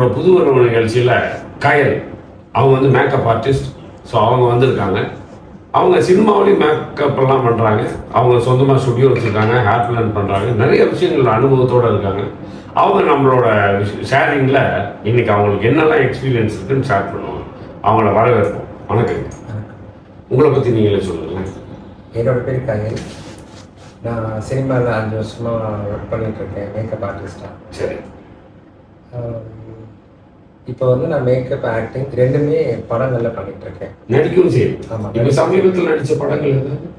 நம்மளோட புது உறவு நிகழ்ச்சியில் கயல் அவங்க வந்து மேக்கப் ஆர்டிஸ்ட். ஸோ அவங்க வந்திருக்காங்க. அவங்க சினிமாவிலையும் மேக்கப் எல்லாம் பண்ணுறாங்க. அவங்க சொந்தமாக ஸ்டுடியோ வச்சுருக்காங்க, ஹேர் பிளான் பண்ணுறாங்க, நிறைய விஷயங்கள் அனுபவத்தோடு இருக்காங்க. அவங்க நம்மளோட ஷேரிங்கில் இன்றைக்கி அவங்களுக்கு என்னெல்லாம் எக்ஸ்பீரியன்ஸ் இருக்குன்னு ஷேர் பண்ணுவாங்க. அவங்கள வரவேற்போம். வணக்கம். உங்களை பற்றி நீங்களே சொல்லுங்களேன். என்னோட பேர் கயல். நான் சினிமாவில் 5 வருஷமாக ஒர்க் பண்ணிகிட்ருக்கேன் மேக்கப் ஆர்டிஸ்டாக. சரி. இப்போ வந்து நான் மேக்கப் ஆக்டிங் ரெண்டுமே படங்களில் பண்ணிகிட்ருக்கேன். நடிக்கவும் சரி. ஆமாம். இப்போ சமீபத்தில் நடித்த படங்கள் எதாவது?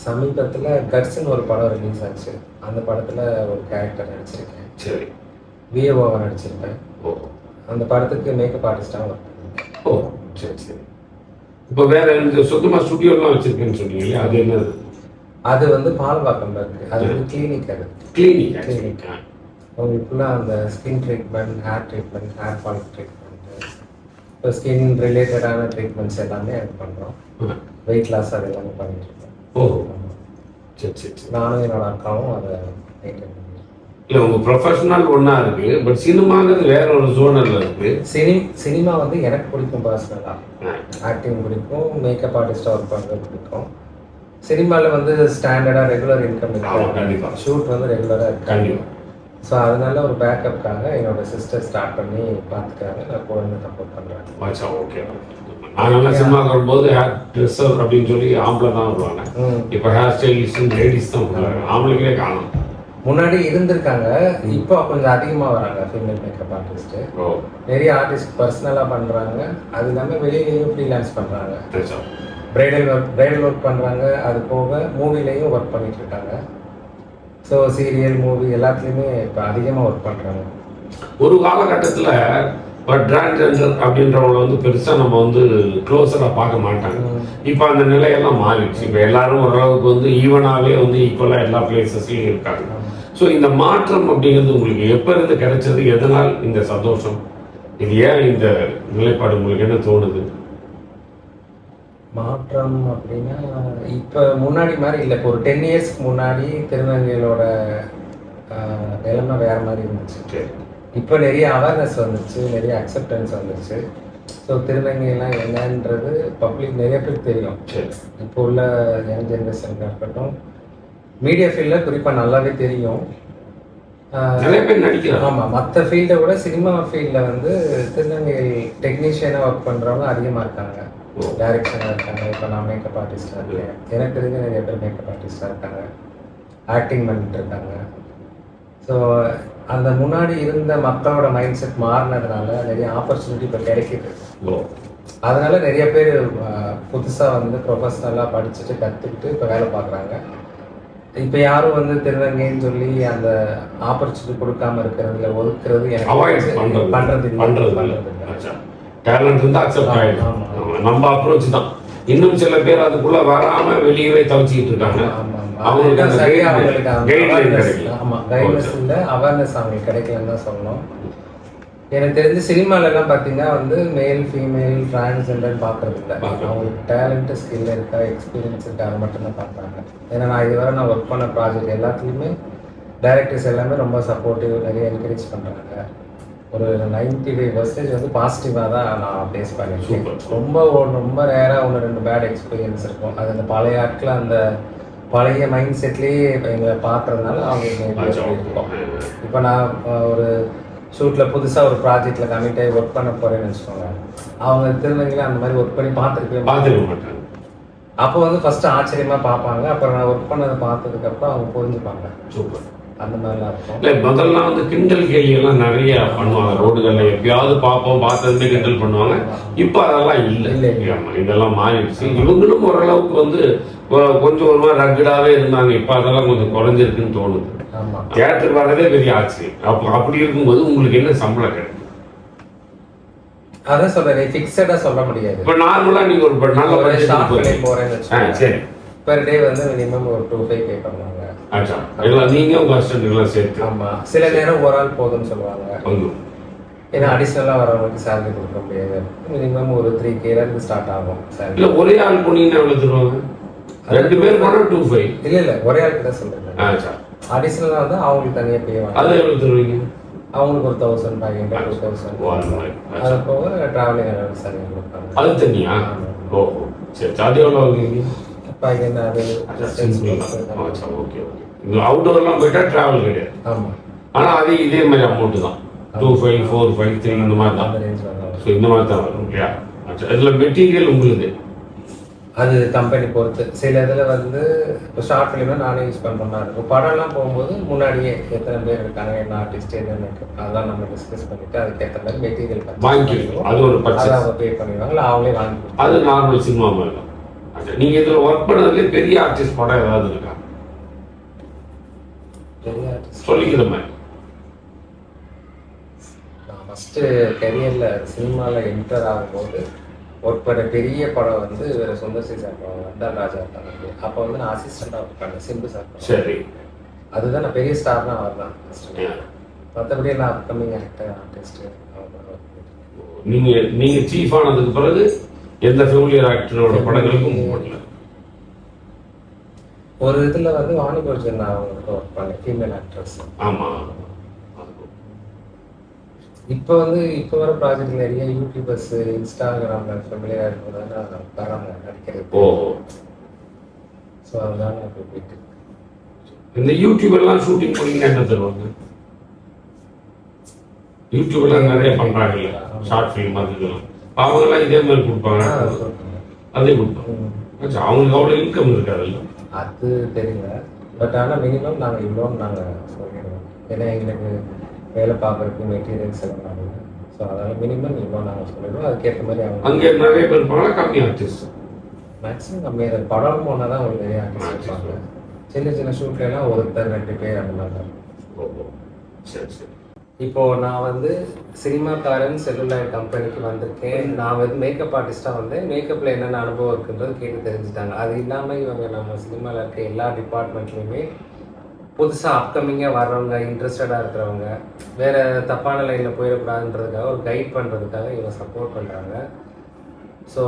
சமீபத்தில் கட்ஸ்ன்னு ஒரு படம் ரிலீஸ் ஆச்சு. அந்த படத்தில் ஒரு கேரக்டர் நடிச்சிருக்கேன். சரி. விஏஓவாக நடிச்சிருக்கேன். ஓ. அந்த படத்துக்கு மேக்கப் ஆர்டிஸ்டாக ஒர்க் பண்ணியிருக்கேன். ஓ சரி சரி. இப்போ வேற இந்த சொந்தமாக ஸ்டுடியோலாம் வச்சுருக்கேன்னு சொன்னீங்களே, அது என்னது? அது வந்து பால்வாக்கம்ல இருக்குது. அது வந்து கிளினிக். அது கிளினிக். உங்களுக்கு ஃபுல்லாக அந்த skin treatment, hair treatment, hair fall treatment, இப்போ ஸ்கின் ரிலேட்டடான ட்ரீட்மெண்ட்ஸ் எல்லாமே அது பண்ணுறோம். வெயிட் லாஸ் அது எல்லாமே பண்ணிட்டுருக்கோம். ஓ சரி சரி சரி. நானும் என்னோட அக்காவும் அதை மெயின்டைன் பண்ணிடுறோம். இல்லை உங்கள் ப்ரொஃபஷனல் ஒன்றா இருக்குது, பட் சினிமாங்கிறது வேற ஒரு ஜோனரில் இருக்குது. சினிமா வந்து எனக்கு பிடிக்கும் பர்சனலாக. ஆக்டிங் பிடிக்கும், மேக்கப் ஆர்டிஸ்டாக ஒர்க் பண்ணுறது பிடிக்கும். சினிமாவில் வந்து ஸ்டாண்டர்டாக ரெகுலர் இன்கம் இருக்குது. கண்டிப்பாக. ஷூட் வந்து ரெகுலராக இருக்குது. கண்டிப்பாக. ஸோ அதனால ஒரு பேக்கப்புக்காக என்னோட சிஸ்டர் ஸ்டார்ட் பண்ணி பார்த்துக்கிறாங்க. நான் கூட வந்து சப்போர்ட் பண்ணுறேன். ஆச்சா ஓகே. நாங்கள்லாம் சினிமாவுக்கு வரும்போது ஹேர் ட்ரெஸ்ஸர் அப்படின்னு சொல்லி ஆம்பளை தான் வருவாங்க. இப்போ ஹேர் ஸ்டைலிஸ்ட் லேடிஸ் தான் வருவாங்க. ஆம்பளைங்களே காணும். முன்னாடி இருந்திருக்காங்க, இப்போ கொஞ்சம் அதிகமாக வராங்க ஃபீமேல் மேக்கப் ஆர்டிஸ்ட்டு. நிறைய ஆர்டிஸ்ட் பர்சனலாக பண்ணுறாங்க. அது இல்லாமல் வெளியிலேயும் ஃப்ரீலான்ஸ் பண்ணுறாங்க. பிரைடல் ஒர்க் பண்ணுறாங்க. அது போக மூவிலையும் ஒர்க் பண்ணிட்டு இருக்காங்க. ஸோ சீரியல், மூவி எல்லாத்துலேயுமே இப்போ அதிகமாக ஒர்க் பண்ணுறாங்க. ஒரு காலகட்டத்தில் இப்போ டிரான்ஸ்ஜெண்டர் அப்படின்றவங்களை வந்து பெருசாக நம்ம வந்து க்ளோஸராக பார்க்க மாட்டாங்க. இப்போ அந்த நிலையெல்லாம் மாறிடுச்சு. இப்போ எல்லாரும் ஓரளவுக்கு வந்து ஈவனாகவே வந்து ஈக்குவலாக எல்லா பிளேசஸ்லையும் இருக்காங்க. ஸோ இந்த மாற்றம் அப்படிங்கிறது உங்களுக்கு எப்போ இருந்து கிடைச்சது? எதனால் இந்த சந்தோஷம்? இது ஏன் இந்த நிலைப்பாடு உங்களுக்கு என்ன தோணுது? மாற்றம் அப்படின்னா இப்போ முன்னாடி மாதிரி இல்லை. இப்போ ஒரு 10 இயர்ஸ்க்கு முன்னாடி திருநங்கைகளோட நிலைமை வேறு மாதிரி இருந்துச்சு. இப்போ நிறைய அவேர்னஸ் வந்துச்சு, நிறைய அக்செப்டன்ஸ் வந்துச்சு. ஸோ திருநங்கைலாம் என்னன்றது பப்ளிக் நிறைய பேருக்கு தெரியும். இப்போ உள்ள யங் ஜென்ரேஷனுக்கு இருக்கட்டும், மீடியா ஃபீல்டில் குறிப்பாக நல்லாவே தெரியும். ஆமாம், மற்ற ஃபீல்டை விட சினிமா ஃபீல்டில் வந்து திருநங்கைகள் டெக்னீஷியனாக ஒர்க் பண்ணுறவங்க அதிகமாக இருக்காங்க. டைரக்ஷனாக இருக்காங்க. இப்போ நான் மேக்கப் ஆர்டிஸ்டாக இருக்கேன். எனக்கு தெரிஞ்ச நிறைய பேர் மேக்கப் ஆர்டிஸ்டாக இருக்காங்க, ஆக்டிங் பண்ணிட்டு இருக்காங்க. ஸோ அந்த முன்னாடி இருந்த மக்களோட மைண்ட் செட் மாறினதுனால நிறைய ஆப்பர்ச்சுனிட்டி இப்போ கிடைக்கிது. அதனால நிறைய பேர் புதுசாக வந்து ப்ரொஃபஷ்னலாக படிச்சுட்டு கற்றுக்கிட்டு இப்போ வேலை பார்க்குறாங்க. இப்போ யாரும் வந்து திருநங்கைன்னு சொல்லி அந்த ஆப்பர்ச்சுனிட்டி கொடுக்காம இருக்கிறது இல்லை, ஒதுக்குறது எனக்கு பண்ணுறது டேலண்ட் இருந்தால் அக்செப்ட் ஆகிடும். நம்ம அப்ரோச் தான். இன்னும் சில பேர் அதுக்குள்ளே வராமல் வெளியவே தவிச்சிக்கிட்டு இருக்காங்க. அவங்களுக்கு கைட்னஸ் இல்லை, அவேர்னஸ் அவங்களுக்கு கிடைக்கலன்னு தான் சொல்லணும். எனக்கு தெரிஞ்ச சினிமாலெல்லாம் பார்த்தீங்கன்னா வந்து மேல், ஃபீமேல், டிரான்ஸ்ஜெண்டர் பார்க்கறது இல்லை. அவங்களுக்கு டேலண்ட்டு, ஸ்கில் இருக்கா, எக்ஸ்பீரியன்ஸ் இருக்கா, அதை மட்டும்தான் பார்க்குறாங்க. ஏன்னா நான் இதுவரை நான் ஒர்க் பண்ண ப்ராஜெக்ட் எல்லாத்துலேயுமே டைரக்டர்ஸ் எல்லாமே ரொம்ப சப்போர்ட்டிவ், நிறைய என்கரேஜ் பண்ணுறாங்க. ஒரு 95% வந்து பாசிட்டிவாக தான் நான் பேஸ் பண்ணியிருக்கேன். ரொம்ப ரேராக 1-2 பேட் எக்ஸ்பீரியன்ஸ் இருக்கும். அது அந்த பழைய ஆட்கள் அந்த பழைய மைண்ட் செட்லேயே எங்களை பார்க்குறதுனால அவங்க இருக்கும். இப்போ நான் ஒரு ஷூட்டில் புதுசாக ஒரு ப்ராஜெக்டில் கமிட் ஆகி ஒர்க் பண்ண போகிறேன்னு வச்சுக்கோங்க, அவங்க திருநங்கையில் அந்த மாதிரி ஒர்க் பண்ணி பார்த்துருக்க மாட்டாங்க. அப்போ வந்து ஃபஸ்ட்டு ஆச்சரியமாக பார்ப்பாங்க. அப்புறம் நான் ஒர்க் பண்ணதை பார்த்ததுக்கப்புறம் அவங்க புரிஞ்சுப்பாங்க. சூப்பர். அந்த மாதிரிலாம் இருக்கும். இல்லை முதல்லாம் வந்து கிண்டல் கேள்வியெல்லாம் நிறைய பண்ணுவாங்க. ரோடுகளில் எப்பயாவது பார்ப்போம், பார்த்ததுமே கிண்டல் பண்ணுவாங்க. இப்போ அதெல்லாம் இல்லை. இதெல்லாம் மாறிடுச்சு. இவங்களும் ஓரளவுக்கு வந்து கொஞ்சம் ஒரு மாதிரி ரக்கடாகவே இருந்தாங்க. இப்போ அதெல்லாம் கொஞ்சம் குறைஞ்சிருக்குன்னு தோணுது. தியேட்டருக்கு வரதே பெரிய ஆச்சரியம். அப்படி இருக்கும்போது உங்களுக்கு என்ன சம்பளம் கிடைக்கும்? அதான் சொல்றேன், ஃபிக்ஸடா சொல்ல முடியாது. இப்போ நார்மலாக நீங்கள் ஒரு நல்ல போறேன்னு சரி, பெர் டே வந்து மினிமம் ஒரு 2-5 பே பண்ணுவாங்க. ஆச்சா, எல்லாம் நீங்கள் உங்கள் அசிஸ்டன்ட்லாம் சேர்த்து? ஆமாம், சில நேரம் ஒரு ஆள் போதும்னு சொல்லுவாங்க. ஏன்னா அடிஷ்னலாக வரவங்களுக்கு சேலரி கொடுக்க முடியாது. மினிமம் ஒரு 3K ஸ்டார்ட் ஆகும் சேலரி. இல்லை ஒரே ஆள் போனீங்கன்னா எவ்வளோ தருவாங்க? 2 பேர் போனால் 2-5. இல்லை ஒரே ஆளுக்கு தான் சொல்கிறேன். ஆச்சா, அடிஷ்னலாக வந்து அவங்களுக்கு தனியாக பே வாங்க. அதை எவ்வளோ தருவீங்க? அவங்களுக்கு ஒரு 1500 2000 அது போக ட்ராவலிங் அலவன்ஸ் சரியாக கொடுப்பாங்க. அது தனியா? ஓஹோ சரி. அது எவ்வளோ வாங்குவீங்க? இப்போ என்ன அது ஓகே ஓகே. இது அவுட்டோர்லாம் போயிட்டா ட்ராவல் கிடையாது. ஆமாம். ஆனால் அது இதே மாதிரி அமௌண்ட்டு தான் 2500 453 இந்த மாதிரி தான். ஸோ இந்த மாதிரி தான் வரும் இல்லையா? இதில் மெட்டீரியல் உங்களுக்கு அது கம்பெனி பொறுத்து. சில இதில் வந்து இப்போ ஷார்ட் ஃபிலிம்னா நானே யூஸ் பண்ணுற மாதிரி இருக்கும். படம்லாம் போகும்போது முன்னாடியே எத்தனை பேர் இருக்காங்க, என்ன ஆர்டிஸ்ட், என்ன மேக்கப், அதெல்லாம் நம்ம டிஸ்கஸ் பண்ணிவிட்டு அதுக்கேற்ற மாதிரி மெட்டீரியல் வாங்கிக்குவோம். அது ஒரு பர்ச்சேஸ் அவங்க பே பண்ணிடுவாங்க, இல்லை அவங்களே வாங்கி. அது நார்மல் சினிமா மாதிரி தான். நீங்கள் இதில் ஒர்க் பண்ணதுலேயே பெரிய ஆர்டிஸ்ட் படம் ஏதாவது இருக்கா? பெரிய ஆர்டிஸ்ட் சொல்லிக்கிற மாதிரி நான் ஃபஸ்ட்டு கரியரில் சினிமாவில் என்டர் ஆகும்போது ஒர்க் பண்ண பெரிய படம் வந்து சுந்தர்சி சார் படம் வந்தால் ராஜா இருக்காங்க. அப்போ வந்து நான் அசிஸ்டண்டாக ஒர்க் பண்ணேன் சிம்பு சார். சரி. அதுதான் நான் பெரிய ஸ்டார்னா அவர் தான். மற்றபடி எல்லாம் அப்கமிங் ஆக்டர் ஆர்டிஸ்ட்டு. நீங்கள் சீஃப் ஆனதுக்கு பிறகு எந்த ஃபெமிலியர் ஆக்டரோட படங்களுக்கும் பண்ணல? ஒரு இதில் வந்து வாணிபோஜன் நான் அவங்களுக்கு ஒர்க் பண்ணேன், ஃபீமேல் ஆக்ட்ரஸ். ஆமாம். இப்போ வந்து இப்போ வர ப்ராஜெக்ட் நிறைய யூடியூபர்ஸ் இன்ஸ்டாகிராமில் ஃபெமிலியாக இருக்கும்போது வராங்க நடிக்கிறது. ஓ. ஸோ அதனால அப்படி போயிட்டு இந்த யூடியூபெல்லாம் ஷூட்டிங் பண்ணிங்கன்னா என்ன தருவாங்க? யூடியூப்லாம் நிறைய பண்ணுறாங்க இல்லையா, ஷார்ட் ஃபிலிம் அதுக்கெல்லாம் அவங்கெல்லாம் இதே மாதிரி கொடுப்பாங்க, அதே கொடுப்பாங்க. அவங்களுக்கு அவ்வளோ இன்கம் இருக்காதுல்ல? அது தெரியல. பட் ஆனால் மினிமம் நாங்கள் இவ்வளோன்னு நாங்கள் சொல்லிடுவோம். ஏன்னா எங்களுக்கு வேலை பார்க்குறதுக்கு மெட்டீரியல்ஸ் எல்லாம் நாங்கள், ஸோ அதனால் மினிமம் இவ்வளோ நாங்கள் சொல்லிடுவோம். அதுக்கேற்ற மாதிரி அவங்க அங்கே நிறைய பேர் இருப்பாங்களா, கம்மி ஆர்டிஸ்ட்? மேக்ஸிமம் கம்மியாக படம் போனால் தான் உங்களுக்கு நிறைய ஆர்டிஸ்ட் இருப்பாங்க. சின்ன சின்ன ஷூட்லாம் ஒருத்தர் 2 பேர் அந்த மாதிரி தான். சரி சரி. இப்போது நான் வந்து சினிமாக்காரன் செல்லுலாய் கம்பெனிக்கு வந்திருக்கேன். நான் வந்து மேக்கப் ஆர்டிஸ்ட்டாக வந்து மேக்கப்பில் என்னென்ன அனுபவம் இருக்குன்றது கேட்டு தெரிஞ்சுட்டாங்க. அது இல்லாமல் இவங்க நம்ம சினிமாவில் இருக்க எல்லா டிபார்ட்மெண்ட்லேயுமே புதுசாக அப்கமிங்காக வர்றவங்க, இன்ட்ரெஸ்டடாக இருக்கிறவங்க, வேறு தப்பான லைனில் போயிடக்கூடாதுன்றதுக்காக ஒரு கைட் பண்ணுறதுக்காக இவங்க சப்போர்ட் பண்ணுறாங்க. ஸோ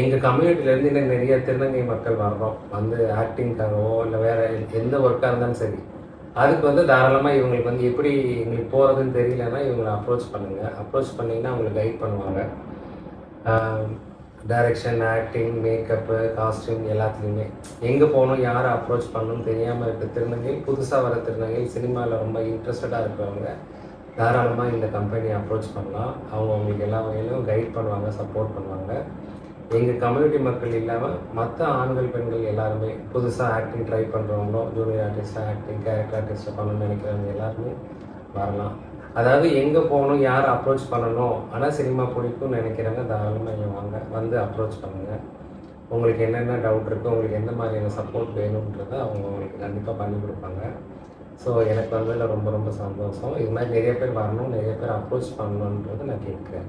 எங்கள் கம்யூனிட்டிலேருந்து இன்னும் நிறைய திருநங்கை மக்கள் வர்றோம், வந்து ஆக்டிங்காகவோ இல்லை வேறு எந்த ஒர்க்காக இருந்தாலும் சரி, அதுக்கு வந்து தாராளமாக இவங்களுக்கு வந்து எப்படி எங்களுக்கு போகிறதுன்னு தெரியலன்னா இவங்களை அப்ரோச் பண்ணுங்கள். அப்ரோச் பண்ணிங்கன்னா அவங்களுக்கு கைட் பண்ணுவாங்க. டைரக்ஷன், ஆக்டிங், மேக்கப்பு, காஸ்டியூம் எல்லாத்துலேயுமே எங்கே போகணும், யாரை அப்ரோச் பண்ணணும்னு தெரியாமல் இருக்க திருநங்கை, புதுசாக வர திருநங்கை, சினிமாவில் ரொம்ப இன்ட்ரெஸ்டடாக இருக்கிறவங்க தாராளமாக இந்த கம்பெனியை அப்ரோச் பண்ணலாம். அவங்க உங்களுக்கு எல்லா வகையிலும் கைட் பண்ணுவாங்க, சப்போர்ட் பண்ணுவாங்க. எங்கள் கம்யூனிட்டி மக்கள் இல்லாமல் மற்ற ஆண்கள் பெண்கள் எல்லாருமே புதுசாக ஆக்டிங் ட்ரை பண்ணுறவங்களும், ஜூனியர் ஆர்டிஸ்டாக ஆக்டிங், கேரக்டர் ஆர்டிஸ்ட்டாக பண்ணணும்னு நினைக்கிறவங்க எல்லாருமே வரலாம். அதாவது எங்கே போகணும், யார் அப்ரோச் பண்ணணும், ஆனால் சினிமா பிடிக்கும்னு நினைக்கிறவங்க தாராளமாக இங்கே வாங்க, வந்து அப்ரோச் பண்ணுங்கள். உங்களுக்கு என்னென்ன டவுட் இருக்குது, உங்களுக்கு எந்த மாதிரியான சப்போர்ட் வேணுன்றதை அவங்க உங்களுக்கு கண்டிப்பாக பண்ணி கொடுப்பாங்க. ஸோ எனக்கு வந்ததில் ரொம்ப ரொம்ப சந்தோஷம். இது மாதிரி நிறைய பேர் வரணும், நிறைய பேர் அப்ரோச் பண்ணணுன்றதை நான் கேட்குறேன்.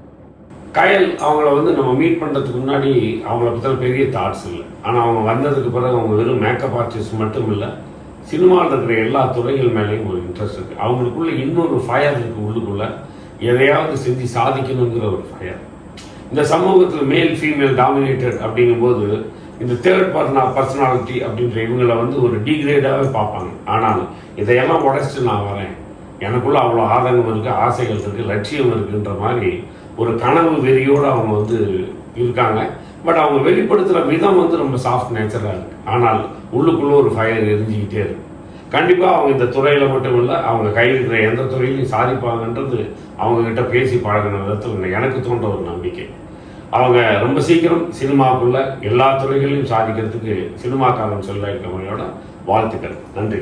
கயல் அவங்கள வந்து நம்ம மீட் பண்ணுறதுக்கு முன்னாடி அவங்கள பற்றின பெரிய தாட்ஸ் இல்லை. ஆனால் அவங்க வந்ததுக்கு பிறகு அவங்க வெறும் மேக்கப் ஆர்டிஸ்ட் மட்டும் இல்லை, சினிமாவில் இருக்கிற எல்லா துறைகள் மேலேயும் ஒரு இன்ட்ரெஸ்ட் இருக்குது. அவங்களுக்குள்ள இன்னொரு ஃபயர் இருக்குது, உள்ளுக்குள்ளே எதையாவது செஞ்சு சாதிக்கணுங்கிற ஒரு ஃபயர். இந்த சமூகத்தில் மேல் ஃபீமேல் டாமினேட்டட் அப்படிங்கும்போது இந்த தேர்ட் பர்சனாலிட்டி அப்படின்ற இவங்களை வந்து ஒரு டீக்ரேடாகவே பார்ப்பாங்க. ஆனால் இதையெல்லாம் உடச்சிட்டு நான் வரேன், எனக்குள்ள அவ்வளோ ஆதங்கம் இருக்குது, ஆசைகள் இருக்குது, லட்சியம் இருக்குன்ற மாதிரி ஒரு கனவு வெறியோடு அவங்க வந்து இருக்காங்க. பட் அவங்க வெளிப்படுத்துகிற விதம் வந்து ரொம்ப சாஃப்ட் நேச்சராக இருக்குது. ஆனால் உள்ளுக்குள்ளே ஒரு ஃபயர் எரிஞ்சிக்கிட்டே இருக்குது. கண்டிப்பாக அவங்க இந்த துறையில் மட்டும் இல்லை, அவங்க கையில் இருக்கிற எந்த துறையிலையும் சாதிப்பாங்கன்றது அவங்கக்கிட்ட பேசி பழகின விதத்தில் எனக்கு தோன்ற ஒரு நம்பிக்கை. அவங்க ரொம்ப சீக்கிரம் சினிமாவுக்குள்ள எல்லா துறைகளையும் சாதிக்கிறதுக்கு சினிமாக்காரன் செல்லுலாய் கம்பெனியோட வாழ்த்துக்கள். நன்றி.